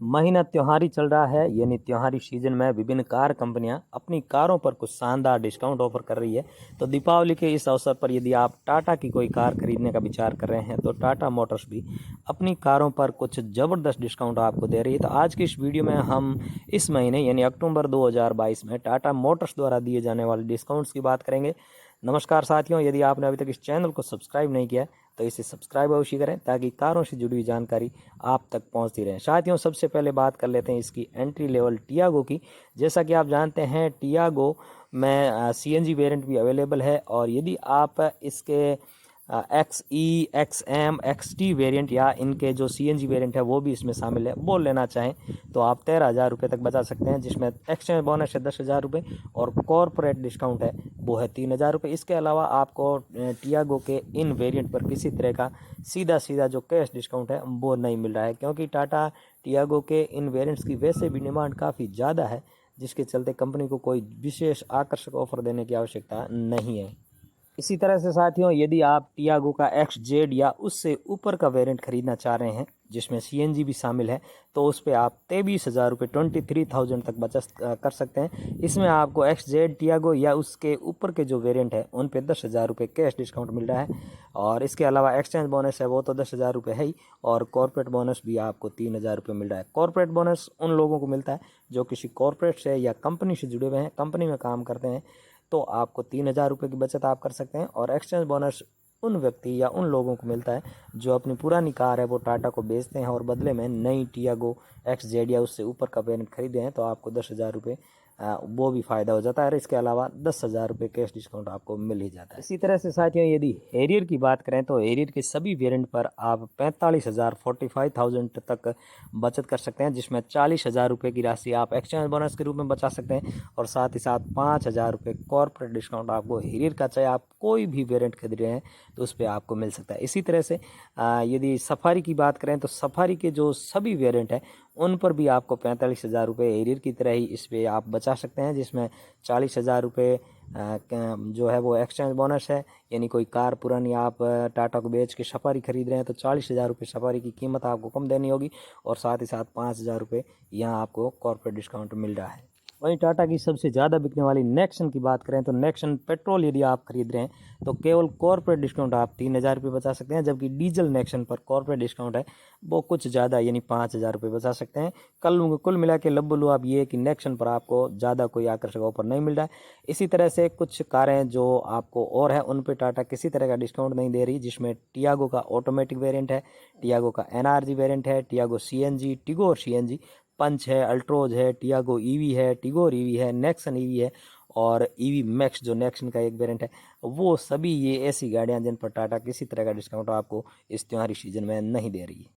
महीना त्योहारी चल रहा है, यानी त्योहारी सीजन में विभिन्न कार कंपनियां अपनी कारों पर कुछ शानदार डिस्काउंट ऑफर कर रही है। तो दीपावली के इस अवसर पर यदि आप टाटा की कोई कार खरीदने का विचार कर रहे हैं तो टाटा मोटर्स भी अपनी कारों पर कुछ ज़बरदस्त डिस्काउंट आपको दे रही है। तो आज की इस वीडियो में हम इस महीने यानी अक्टूबर 2022 में टाटा मोटर्स द्वारा दिए जाने वाले डिस्काउंट्स की बात करेंगे। नमस्कार साथियों, यदि आपने अभी तक इस चैनल को सब्सक्राइब नहीं किया तो इसे सब्सक्राइब अवश्य करें ताकि कारों से जुड़ी हुई जानकारी आप तक पहुंचती रहे। साथियों, सबसे पहले बात कर लेते हैं इसकी एंट्री लेवल टियागो की। जैसा कि आप जानते हैं टियागो में सीएनजी वेरिएंट भी अवेलेबल है, और यदि आप इसके X E X M X T variant या इनके जो सीएनजी वेरिएंट है वो भी इसमें शामिल है वो लेना चाहें तो आप 13,000 रुपये तक बचा सकते हैं, जिसमें एक्सचेंज बोनस है 10,000 रुपये और कॉरपोरेट डिस्काउंट है वो है 3,000 रुपये। इसके अलावा आपको टियागो के इन वेरिएंट पर किसी तरह का सीधा जो कैश डिस्काउंट है वो नहीं मिल रहा है, क्योंकि टाटा टियागो के इन वेरिएंट्स की वैसे भी डिमांड काफ़ी ज़्यादा है, जिसके चलते कंपनी को कोई विशेष आकर्षक ऑफर देने की आवश्यकता नहीं है। इसी तरह से साथियों, यदि आप टियागो का एक्स जेड या उससे ऊपर का वेरिएंट खरीदना चाह रहे हैं जिसमें सीएनजी भी शामिल है तो उस पर आप 23,000 रुपये 23,000 तक बचत कर सकते हैं। इसमें आपको एक्स जेड टियागो या उसके ऊपर के जो वेरिएंट है उन पे 10,000 रुपये कैश डिस्काउंट मिल रहा है, और इसके अलावा एक्सचेंज बोनस है वो तो 10,000 रुपये है ही, और कॉर्पोरेट बोनस भी आपको 3,000 रुपये मिल रहा है। कॉर्पोरेट बोनस उन लोगों को मिलता है जो किसी कॉर्पोरेट से या कंपनी से जुड़े हुए हैं, कंपनी में काम करते हैं, तो आपको 3,000 रुपये की बचत आप कर सकते हैं। और एक्सचेंज बोनस उन व्यक्ति या उन लोगों को मिलता है जो अपनी पुरानी कार है वो टाटा को बेचते हैं और बदले में नई टियागो एक्स जेड या उससे ऊपर का वेरिएंट खरीदे हैं तो आपको 10,000 रुपये वो भी फ़ायदा हो जाता है, और इसके अलावा 10,000 रुपये कैश डिस्काउंट आपको मिल ही जाता है। इसी तरह से साथियों, यदि हैरियर की बात करें तो हैरियर के सभी वेरिएंट पर आप 45,000 तक बचत कर सकते हैं, जिसमें 40,000 रुपये की राशि आप एक्सचेंज बोनस के रूप में बचा सकते हैं, और साथ ही साथ 5,000 रुपये कॉर्पोरेट डिस्काउंट आपको हैरियर का, चाहे आप कोई भी वेरिएंट खरीद रहे हैं तो उस पर आपको मिल सकता है। इसी तरह से यदि सफारी की बात करें तो सफारी के जो सभी वेरिएंट हैं उन पर भी आपको 45,000 रुपये हैरियर की तरह ही इस पर आप बचा सकते हैं, जिसमें 40,000 रुपये जो है वो एक्सचेंज बोनस है, यानी कोई कार पुरानी आप टाटा को बेच के सफारी खरीद रहे हैं तो 40,000 रुपये सफारी की कीमत आपको कम देनी होगी, और साथ ही साथ 5,000 रुपये यहाँ आपको कॉर्पोरेट डिस्काउंट मिल रहा है। वहीं टाटा की सबसे ज़्यादा बिकने वाली नेक्सन की बात करें तो नेक्सन पेट्रोल यदि आप खरीद रहे हैं तो केवल कॉर्पोरेट डिस्काउंट आप 3,000 रुपये बचा सकते हैं, जबकि डीजल नेक्सन पर कॉर्पोरेट डिस्काउंट है वो कुछ ज़्यादा यानी 5,000 रुपये बचा सकते हैं। कुल मिला के लब बोलूँ आप ये कि नेक्सन पर आपको ज़्यादा कोई आकर्षक ऑफर नहीं मिल रहा है। इसी तरह से कुछ कारें जो आपको और है उन पर टाटा किसी तरह का डिस्काउंट नहीं दे रही, जिसमें टियागो का ऑटोमेटिक वेरियंट है, टियागो का एनआरजी वेरियंट है, टियागो सीएनजी, टिगोर सीएनजी, पंच है, अल्ट्रोज है, टियागो ईवी है, टिगोर ईवी है, नेक्सन ईवी है, और ईवी मैक्स जो नेक्सन का एक वेरिएंट है, वो सभी ये ऐसी गाड़ियां जिन पर टाटा किसी तरह का डिस्काउंट आपको इस त्योहारी सीजन में नहीं दे रही है।